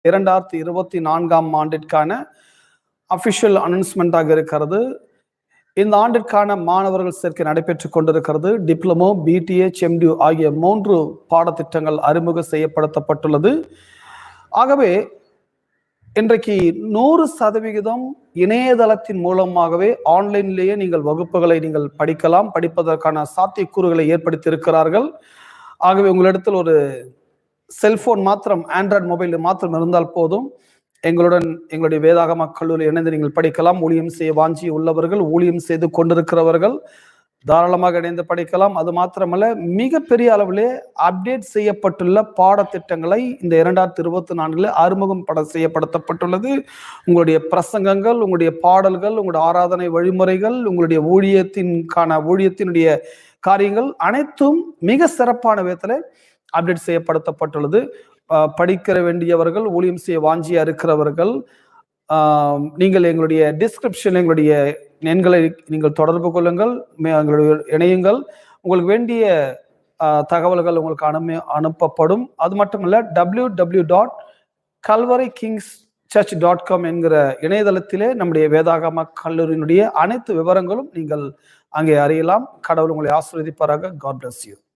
2024ஆம் ஆண்டிற்கான அபிஷியல் அனௌன்ஸ்மெண்டாக இருக்கிறது. இந்த ஆண்டிற்கான மாணவர்கள் சேர்க்கை நடைபெற்றுக் கொண்டிருக்கிறது. டிப்ளமோ, பிடிஏ, செம்டி ஆகிய 3 பாடத்திட்டங்கள் அறிமுகம் செய்யப்படுத்தப்பட்டுள்ளது. ஆகவே இன்றைக்கு 100% இணையதளத்தின் மூலமாகவே ஆன்லைன்லேயே நீங்கள் வகுப்புகளை நீங்கள் படிப்பதற்கான சாத்தியக்கூறுகளை ஏற்படுத்தி இருக்கிறார்கள். ஆகவே உங்களிடத்தில் ஒரு செல்போன் மாத்திரம், ஆண்ட்ராய்டு மொபைல் மாத்திரம் இருந்தால் போதும், எங்களுடைய வேதாகம கல்லூரியில் இணைந்து நீங்கள் படிக்கலாம். ஊழியம் செய்ய வாஞ்சி உள்ளவர்கள், ஊழியம் செய்து கொண்டிருக்கிறவர்கள் தாராளமாக இணைந்து படிக்கலாம். அது மாத்திரமல்ல, மிகப்பெரிய அளவிலே அப்டேட் செய்யப்பட்டுள்ள பாடத்திட்டங்களை இந்த 2024 அறிமுகம் செய்யப்படுத்தப்பட்டுள்ளது. உங்களுடைய பிரசங்கங்கள், உங்களுடைய பாடல்கள், உங்களுடைய ஆராதனை வழிமுறைகள், உங்களுடைய ஊழியத்தினுடைய காரியங்கள் அனைத்தும் மிக சிறப்பான விதத்தில் அப்டேட் செய்யப்படுத்தப்பட்டுள்ளது. படிக்கிற வேண்டியவர்கள், ஊழியம் செய்ய வாஞ்சியா இருக்கிறவர்கள், நீங்கள் எங்களுடைய டிஸ்கிரிப்ஷன், எங்களுடைய எண்களை நீங்கள் தொடர்பு கொள்ளுங்கள், எங்களுடைய இணையுங்கள். உங்களுக்கு வேண்டிய தகவல்கள் உங்களுக்கு அனுப்பப்படும். அது மட்டுமல்ல, www.calvaryKingsChurch.com என்கிற இணையதளத்திலே நம்முடைய வேதாகம கல்லூரியினுடைய அனைத்து விவரங்களும் நீங்கள் அங்கே அறியலாம். கடவுள் உங்களை ஆசீர்வதிப்பாராக. God bless you.